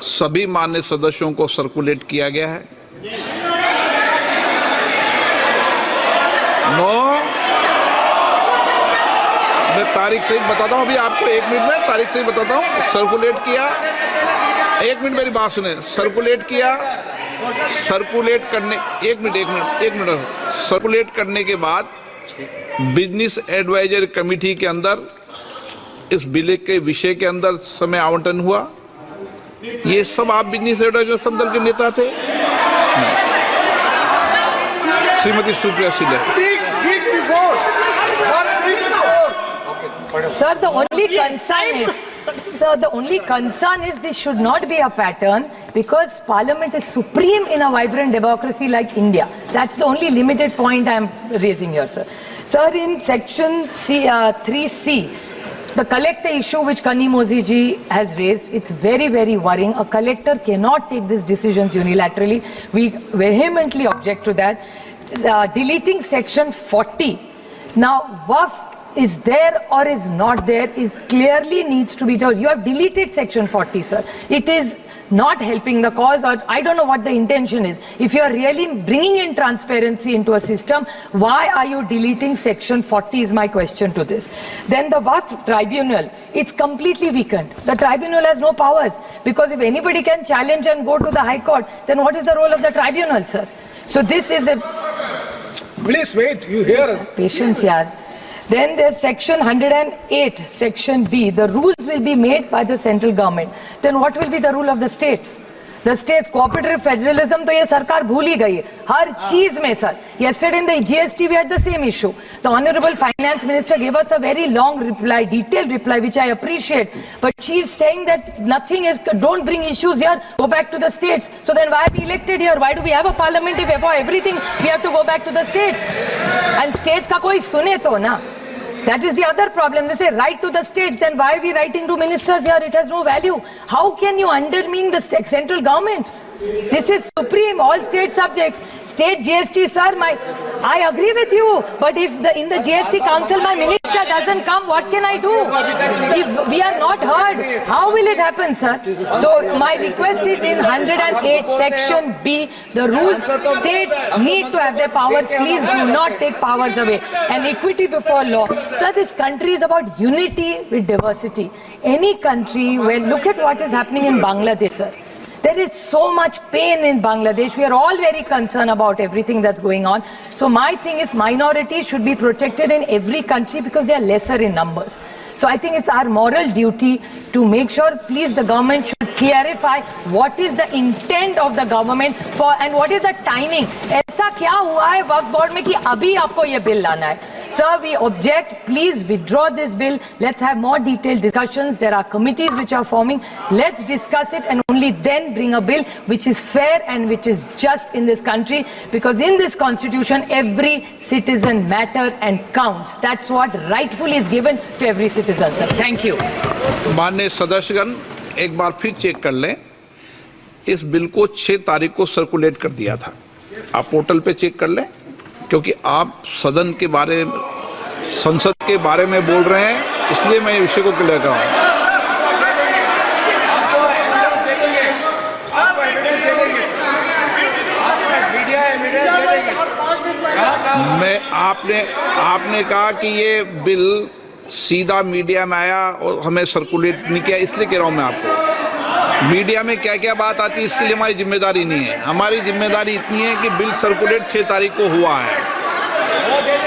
सभी मान्य सदस्यों को सर्कुलेट किया गया है। मैं तारीख सही बताता हूँ, अभी आपको 1 मिनट में तारीख सही बताता हूँ। सर्कुलेट किया, 1 मिनट मेरी बात सुने। सर्कुलेट किया, सर्कुलेट करने 1 मिनट सर्कुलेट करने के बाद बिजनेस एडवाइजर कमेटी के अंदर इस बिल के विषय के अंदर समय आवंटन हुआ। ये सब आप बिजनेस एडवाइजर सब दल के नेता थे। Shrimati Supriya Singh. Sir, the only concern is this should not be a pattern, because Parliament is supreme in a vibrant democracy like India. That's the only limited point I am raising here, sir. Sir, in section 3C, the collector issue which Kani Mozi ji has raised, it's very, very worrying. A collector cannot take these decisions unilaterally. We vehemently object to that. Deleting section 40. Now, WAF is there or is not there is clearly needs to be told. You have deleted section 40, sir. It is not helping the cause, or I don't know what the intention is. If you are really bringing in transparency into a system, why are you deleting section 40 is my question to this. Then the Waqf tribunal, it's completely weakened. The tribunal has no powers, because if anybody can challenge and go to the High Court, then what is the role of the tribunal, sir? So this is a... Please wait, you hear us. Patience, yaar. Then there's section 108, section B. The rules will be made by the central government. Then what will be the rule of the states? The states, cooperative federalism, तो ये सरकार भूल ही गई है हर चीज में, sir. Yesterday in the GST we had the same issue. The Honorable Finance Minister gave us a very long reply, detailed reply, which I appreciate. But she's saying that nothing is, don't bring issues here, go back to the states. So then why are we elected here? Why do we have a parliament if for everything we have to go back to the states? And states का कोई सुने तो ना. That is the other problem. They say write to the states, then why are we writing to ministers here? It has no value. How can you undermine the central government? This is supreme, all state subjects. State GST, sir, I agree with you. But if in the GST council my minister doesn't come, what can I do? If we are not heard, how will it happen, sir? So my request is in 108 section B, the rules, states need to have their powers. Please do not take powers away. And equity before law. Sir, this country is about unity with diversity. Any country, look at what is happening in Bangladesh, sir. There is so much pain in Bangladesh. We are all very concerned about everything that's going on. So my thing is minorities should be protected in every country because they are lesser in numbers. So I think it's our moral duty to make sure, please, the government should clarify what is the intent of the government for and what is the timing. ऐसा क्या हुआ है वक्फ board में कि अभी आपको ये bill लाना है? Sir, we object. Please withdraw this bill. Let's have more detailed discussions. There are committees which are forming. Let's discuss it and only then bring a bill which is fair and which is just in this country. Because in this constitution, every citizen matters and counts. That's what rightfully is given to every citizen, sir. Thank you. माननीय सदस्यगण, एक बार फिर check कर लें। इस bill को 6 तारीख को circulate कर दिया था। आप पोर्टल पे चेक कर लें, क्योंकि आप सदन के बारे, संसद के बारे में बोल रहे हैं, इसलिए मैं विषय को क्लियर कर रहा हूं। मैं आपने कहा कि ये बिल सीधा मीडिया में आया और हमें सर्कुलेट नहीं किया, इसलिए कह रहा हूं मैं आपको। मीडिया में क्या क्या बात आती है इसके लिए हमारी जिम्मेदारी नहीं है। हमारी जिम्मेदारी इतनी है कि बिल सर्कुलेट 6 तारीख को हुआ है।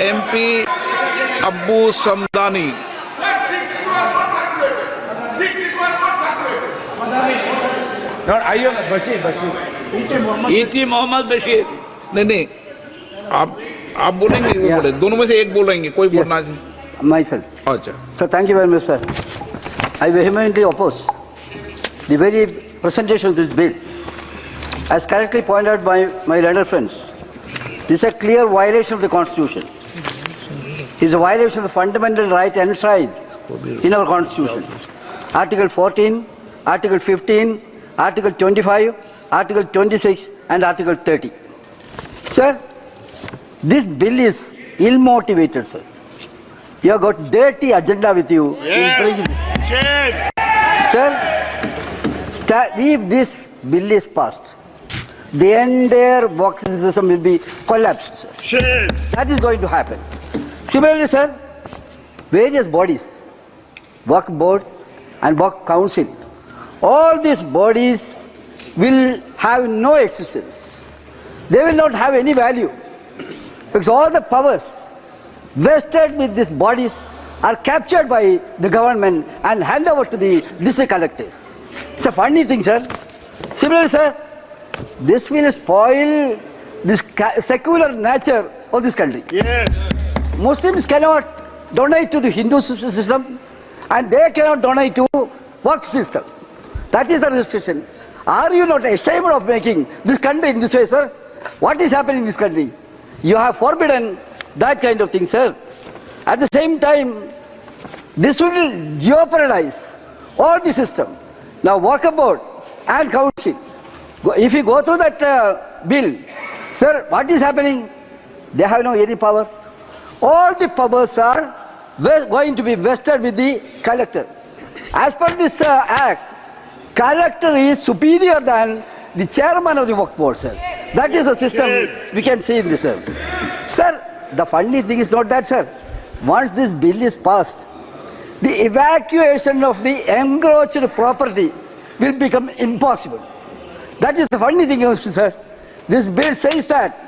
एमपी अब्बू समदानी, इटी मोहम्मद बशीर। नहीं, आप बोलेंगे, बोले दोनों में से एक बोलेंगे, कोई बोलना चाहिए। Myself. अच्छा Sir, thank you very much, sir. I vehemently oppose the very presentation of this bill. As correctly pointed out by my learned friends, this is a clear violation of the Constitution. It is a violation of the fundamental right enshrined in our Constitution. Article 14, Article 15, Article 25, Article 26 and Article 30. Sir, this bill is ill-motivated, sir. You have got dirty agenda with you. Yes. If this bill is passed, the entire boxing system will be collapsed. Sure. That is going to happen. Similarly, sir, various bodies, work board and work council, all these bodies will have no existence. They will not have any value because all the powers vested with these bodies are captured by the government and handed over to the district collectors. It's a funny thing, sir. Similarly, sir, this will spoil this secular nature of this country. Yes. Muslims cannot donate to the Hindu system and they cannot donate to work system. That is the restriction. Are you not ashamed of making this country in this way, sir? What is happening in this country? You have forbidden that kind of thing, sir. At the same time, this will jeopardize all the system. Now, work board and council, if you go through that bill, sir, what is happening? They have no any power. All the powers are going to be vested with the collector. As per this act, collector is superior than the chairman of the work board, sir. That is the system we can see in this, sir. Sir, the funny thing is not that, sir. Once this bill is passed, the evacuation of the encroached property will become impossible. That is the funny thing, sir. This bill says that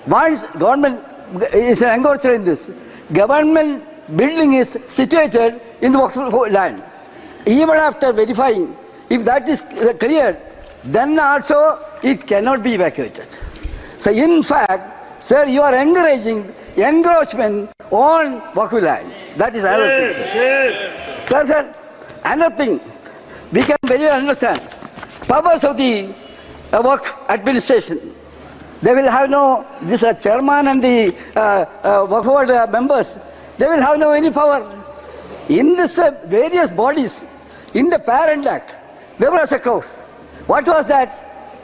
once government is encroached in this, government building is situated in the work land. Even after verifying, if that is cleared, then also it cannot be evacuated. So in fact, sir, you are encouraging encroachment on Wakfu land. That is another thing, sir. Sir, another thing, we can very well understand powers of the work administration. They will have no, this chairman and the work board members, they will have no any power. In this various bodies, in the Parent Act, there was a clause. What was that?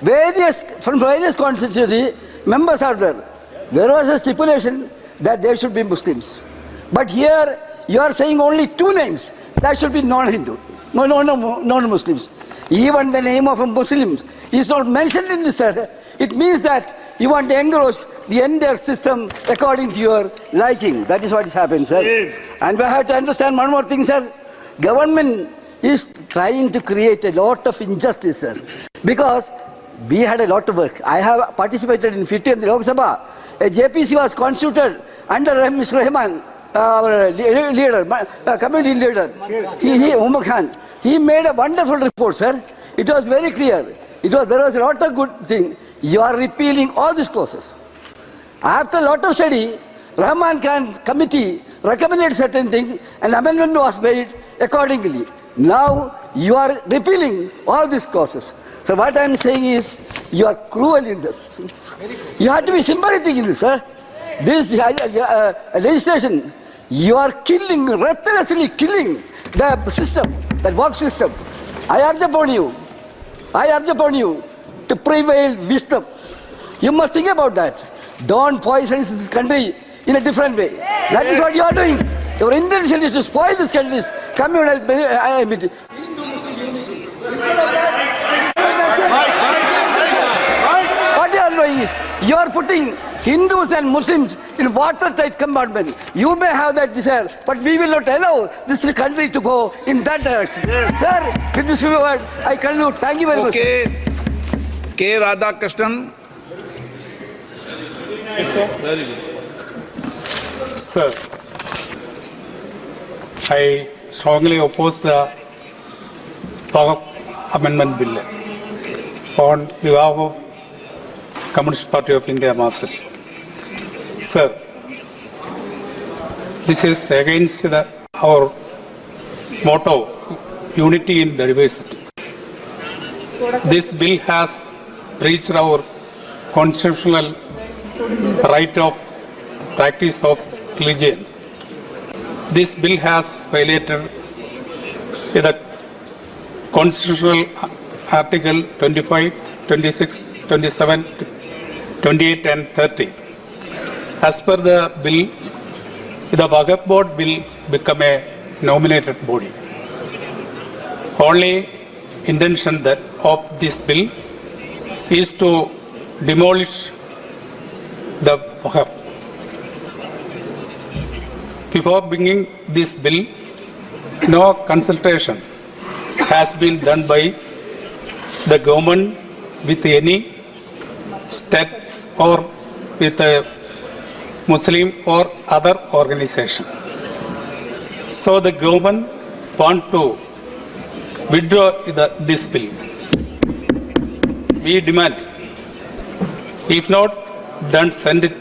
From various constituency, members are there. There was a stipulation that there should be Muslims. But here, you are saying only two names. That should be non-Hindu, non-Muslims. Even the name of a Muslim is not mentioned in this, sir. It means that you want to engross the entire system according to your liking. That is what is happening, sir. Yes. And we have to understand one more thing, sir. Government is trying to create a lot of injustice, sir. Because we had a lot of work. I have participated in 50 in the Lok Sabha. A JPC was constituted under Mr. Rahman, our leader, community leader. Umar Khan. He made a wonderful report, sir. It was very clear. There was a lot of good thing. You are repealing all these clauses. After a lot of study, Rahman Khan committee recommended certain things and amendment was made accordingly. Now you are repealing all these clauses. So what I am saying is, you are cruel in this. You have to be sympathetic in this, sir. This legislation, you are killing, ruthlessly killing the system, the work system. I urge upon you to prevail wisdom. You must think about that. Don't poison this country in a different way. That is what you are doing. Your intention is to spoil this country's communal unity. What you are doing is, you are putting Hindus and Muslims in watertight compartment. You may have that desire, but we will not allow this country to go in that direction. Yes. Sir, with this word, I conclude. Thank you very much. K. Radhakrishnan. Yes, sir. Very good. Sir, I strongly oppose the Power Amendment Bill on behalf of Communist Party of India Marxist. Sir, this is against our motto, unity in diversity. This bill has breached our constitutional right of practice of religions. This bill has violated the constitutional article 25, 26, 27, 28 and 30. As per the bill, the Waqf board will become a nominated body. Only intention that of this bill is to demolish the Waqf. Before bringing this bill, no consultation has been done by the government with any states or with a Muslim or other organization. So the government want to withdraw this bill. We demand, if not done, send it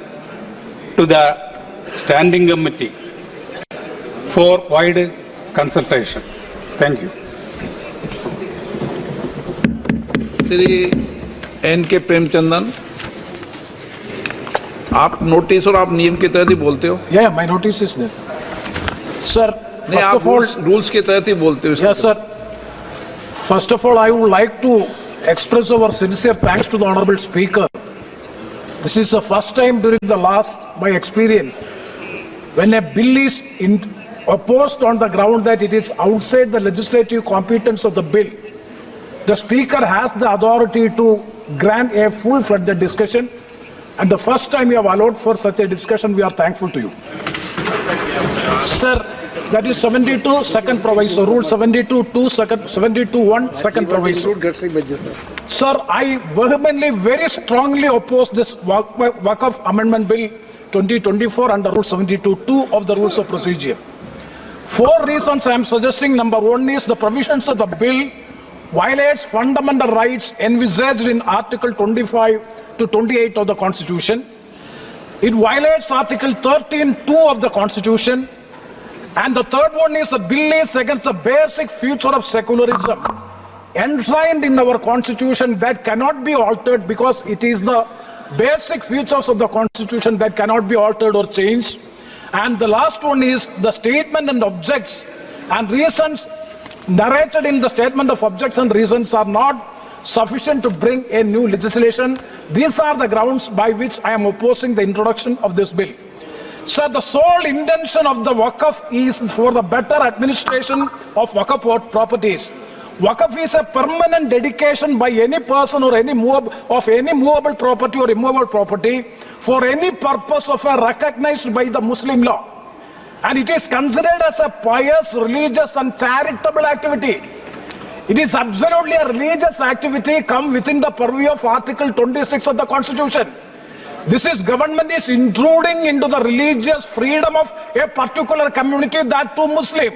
to the standing committee for wide consultation. Thank you. Shri N.K. Premachandran, आप notice और आप नियम के तहत ही बोलते हो? Yeah, my notice is there. Sir, नहीं, first आप of all, रूल्स के तहत ही बोलते हो? yes, sir. First of all, I would like to express our sincere thanks to the Honorable Speaker. This is the first time during the last, my experience, when a bill is opposed on the ground that it is outside the legislative competence of the bill. The Speaker has the authority to grant a full-fledged discussion, and the first time you have allowed for such a discussion, we are thankful to you. Sir, that is 72, second proviso, Rule 72, 72(1), second proviso. Sir, I vehemently, very strongly oppose this Waqf Amendment Bill 2024 under Rule 72(2) of the Rules of Procedure. 4 reasons I am suggesting. Number 1 is the provisions of the bill violates fundamental rights envisaged in Article 25 to 28 of the Constitution. It violates Article 13(2) of the Constitution. And the third one is the bill is against the basic feature of secularism enshrined in our Constitution that cannot be altered, because it is the basic features of the Constitution that cannot be altered or changed. And the last one is the statement and objects and reasons narrated in the statement of objects and reasons are not sufficient to bring a new legislation. These are the grounds by which I am opposing the introduction of this bill. Sir, the sole intention of the Waqf is for the better administration of Waqf properties. Waqf is a permanent dedication by any person or any movable property or immovable property for any purpose of a recognized by the Muslim law. And it is considered as a pious, religious and charitable activity. It is absolutely a religious activity come within the purview of Article 26 of the Constitution. This is government is intruding into the religious freedom of a particular community, that too Muslim.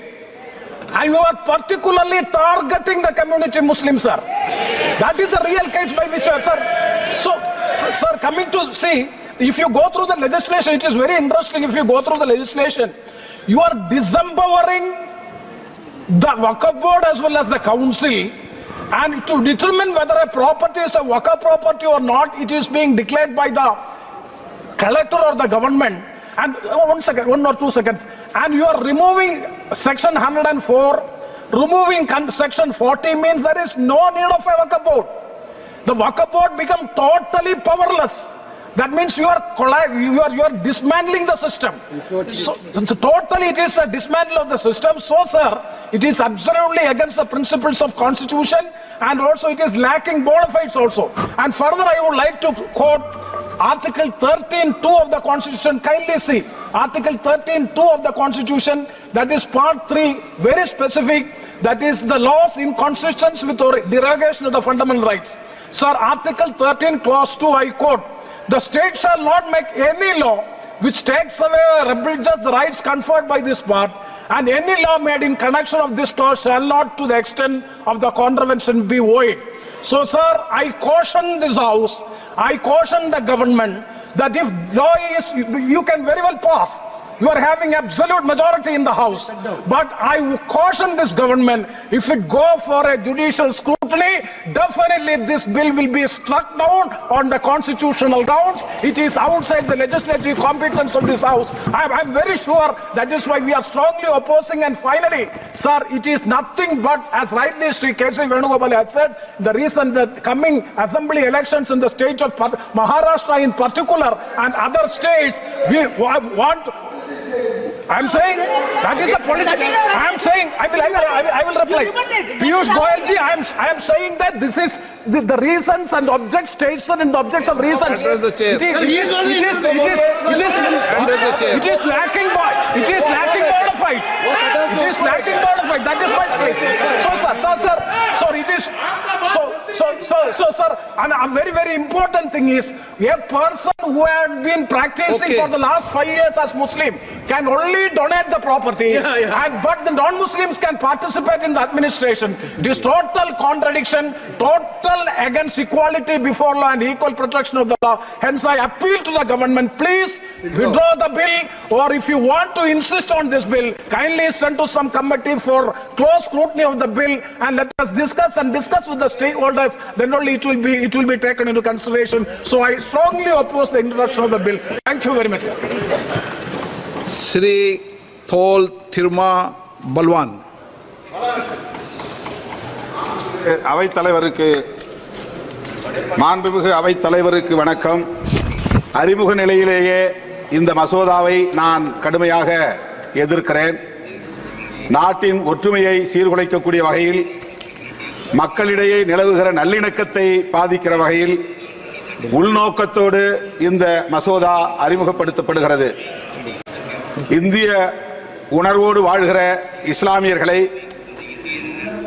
And you are particularly targeting the community Muslim, sir. That is the real case by which, sir. So, sir, coming to see, if you go through the legislation, it is very interesting. If you go through the legislation, you are disempowering the Waqf board as well as the council, and to determine whether a property is a Waqf property or not, it is being declared by the collector or the government. And 1 or 2 seconds, and you are removing section 104, removing section 40 means there is no need of a Waqf board. The Waqf board become totally powerless. That means you are dismantling the system. So totally it is a dismantle of the system. So sir, it is absolutely against the principles of Constitution, and also it is lacking bona fides also. And further I would like to quote Article 13(2) of the Constitution. Kindly see Article 13(2) of the Constitution, that is Part 3, very specific, that is the laws in consistence with or derogation of the fundamental rights. Sir, Article 13, Clause 2, I quote, "The state shall not make any law which takes away or abridges the rights conferred by this part, and any law made in connection of this clause shall not to the extent of the contravention be void." So sir, I caution this house, I caution the government that if law is, you can very well pass. You are having absolute majority in the house. But I caution this government, if it go for a judicial scrutiny, definitely this bill will be struck down on the constitutional grounds. It is outside the legislative competence of this house. I am very sure that is why we are strongly opposing. And finally, sir, it is nothing but, as rightly Sri K.C. Venugopal has said, the reason that coming assembly elections in the state of Maharashtra in particular and other states, we want I'm saying that is a political. I'm saying I will reply. Piyush Goyalji, I am saying that this is the reasons and objects station and the objects of reasons. Address the chair. It is lacking bona fides. It is lacking bona fides. That is my speech. So it is. So sir, and a very important thing is a person who had been practicing for the last 5 years as Muslim can only donate the property, but the non-Muslims can participate in the administration. It is total contradiction, total against equality before law and equal protection of the law. Hence, I appeal to the government, please withdraw the bill, or if you want to insist on this bill, kindly send to some committee for close scrutiny of the bill and let us discuss with the stakeholders. Then only it will be taken into consideration. So I strongly oppose the introduction of the bill. Thank you very much, sir. Shri Thol Thirma Balwan. அவைத் தலைவருக்கு மாண்புமிகு அவைத் தலைவருக்கு வணக்கம். அறிமுக நிலையிலேயே இந்த மசோதாவை நான் கடுமையாக எதிர்க்கிறேன். நாட்டின் ஒற்றுமையை சீர்குலைக்கக்கூடிய வகையில், மக்களிடையே நிலவுகிற நல்லிணக்கத்தை பாதிக்கிற வகையில் உள்நோக்கத்தோடு இந்த மசோதா அறிமுகப்படுத்தப்படுகிறது. இந்திய உணர்வோடு வாழ்கிற இஸ்லாமியர்களை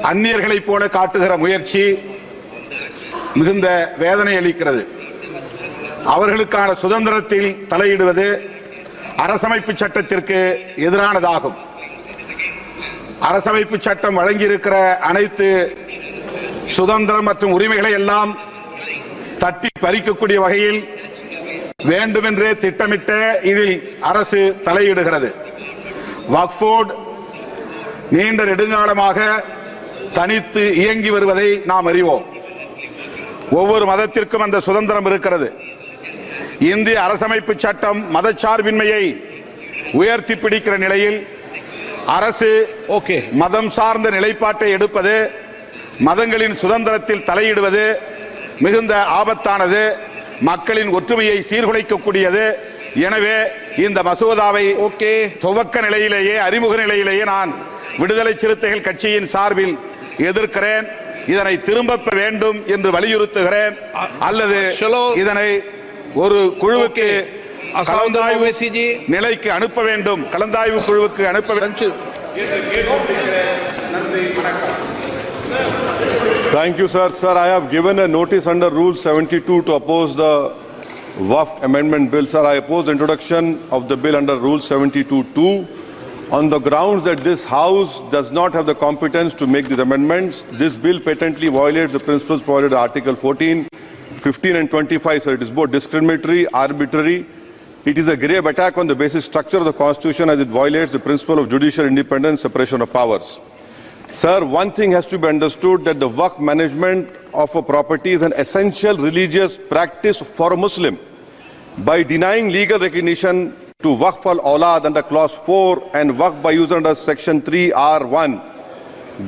அந்நியர்களைப் போல காட்டுகிற முயற்சி மிகுந்த வேதனை அளிக்கிறது. அவர்களுக்கான சுதந்திரத்தில் தலையிடுவது அரசமைப்பு சட்டத்திற்கு எதிரானதாகும். அரசமைப்பு சட்டம் வழங்கியிருக்கிற அனைத்து சுதந்திரம் மற்றும் உரிமைகளை எல்லாம் தட்டி பறிக்கக்கூடிய வகையில் வேண்டுமென்றே திட்டமிட்ட இதில் அரசு தலையிடுகிறது. வக்ஃப் போர்டு நீண்ட நெடுங்காலமாக தனித்து இயங்கி வருவதை நாம் அறிவோம். ஒவ்வொரு மதத்திற்கும் அந்த சுதந்திரம் இருக்கிறது. இந்திய அரசமைப்பு சட்டம் மதச்சார்பின்மையை உயர்த்தி பிடிக்கிற நிலையில் அரசு மதம் சார்ந்த நிலைப்பாட்டை எடுப்பது, மதங்களின் சுதந்திரத்தில் தலையிடுவது மிகுந்த ஆபத்தானது, மக்களின் ஒற்றுமையை சீர்குலைக்கக்கூடியது. எனவே இந்த மசோதாவை துவக்க நிலையிலேயே, அறிமுக நிலையிலேயே நான் விடுதலை சிறுத்தைகள் கட்சியின் சார்பில் எதிர்க்கிறேன். இதனை திரும்ப வேண்டும் என்று வலியுறுத்துகிறேன். அல்லது இதனை ஒரு குழுவுக்கு நிலைக்கு அனுப்ப வேண்டும், கலந்தாய்வு குழுவுக்கு அனுப்ப வேண்டும். Thank you, sir. Sir, I have given a notice under Rule 72 to oppose the Waqf Amendment Bill. Sir, I oppose the introduction of the bill under Rule 72(2) on the grounds that this House does not have the competence to make these amendments. This bill patently violates the principles provided in Article 14, 15 and 25. Sir, it is both discriminatory, arbitrary. It is a grave attack on the basic structure of the Constitution as it violates the principle of judicial independence, separation of powers. Sir, one thing has to be understood, that the Waqf management of a property is an essential religious practice for a Muslim. By denying legal recognition to Waqf al-Awlad under Clause 4 and Waqf by user under Section 3(r)(1),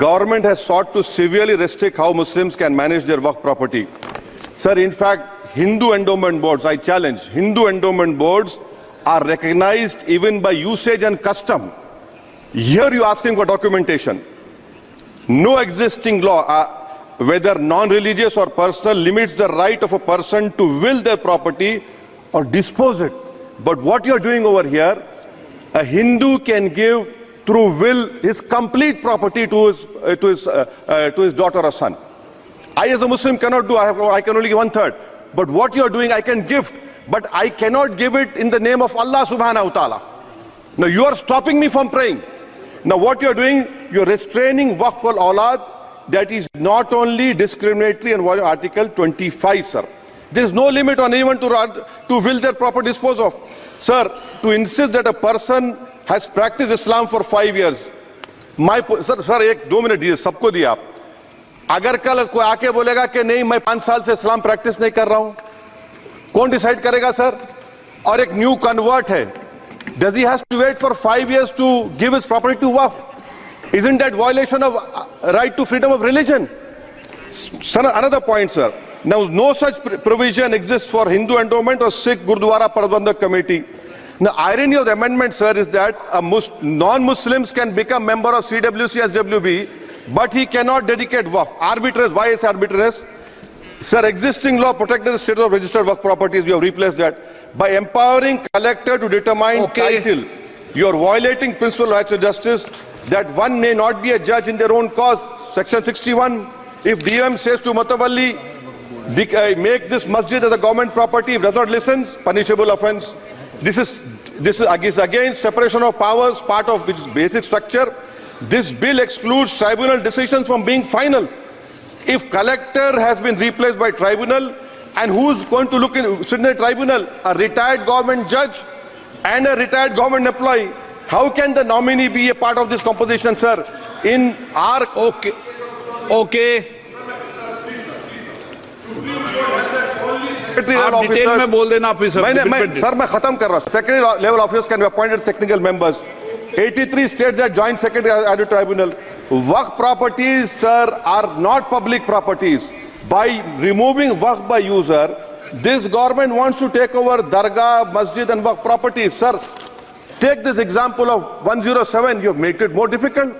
government has sought to severely restrict how Muslims can manage their Waqf property. Sir, in fact, Hindu endowment boards, I challenge, Hindu endowment boards are recognized even by usage and custom. Here you are asking for documentation. No existing law, whether non-religious or personal, limits the right of a person to will their property or dispose it. But what you are doing over here, a Hindu can give through will his complete property to his daughter or son. I as a Muslim cannot do, I can only give 1/3. But what you are doing, I can gift, but I cannot give it in the name of Allah subhanahu wa ta'ala. Now you are stopping me from praying. Now what you are doing, you are restraining Waqf al-Awlad. That is not only discriminatory and violating Article 25, sir. There is no limit on anyone to will their property dispose of. Sir, to insist that a person has practiced Islam for 5 years, sir, एक 2 minute दिए, सबको दिया आप. अगर कल कोई आके बोलेगा कि नहीं मैं 5 साल से इस्लाम प्रैक्टिस नहीं कर रहा हूं, कौन डिसाइड करेगा सर? और एक न्यू कन्वर्ट है, does he has to wait for 5 years to give his property to Waqf? Isn't that violation of right to freedom of religion? Sir, another point, sir. Now, no such provision exists for Hindu endowment or Sikh Gurdwara Prabandhak Committee. The irony of the amendment, sir, is that non-Muslims can become member of CWC SWB, but he cannot dedicate waqf. Arbitrage, why is arbitrage? Sir, existing law protected the status of registered waqf properties. You have replaced that. By empowering collector to determine title, you are violating principal rights of justice that one may not be a judge in their own cause. Section 61, if DM says to Matawalli, make this masjid as a government property, if does not listen, punishable offense. This is against separation of powers, part of which is basic structure. This bill excludes tribunal decisions from being final. If collector has been replaced by tribunal, and who's going to sit in the tribunal? A retired government judge and a retired government employee. How can the nominee be a part of this composition, sir? In our... Okay. आप detail में बोल देना officer sir मैं खत्म कर रहा हूं secondary level officers can be appointed technical members 83 states that joined secondary audit tribunal. Waqf properties, sir, are not public properties. By removing waqf by user, this government wants to take over dargah, masjid and waqf properties. Sir, take this example of 107, you have made it more difficult.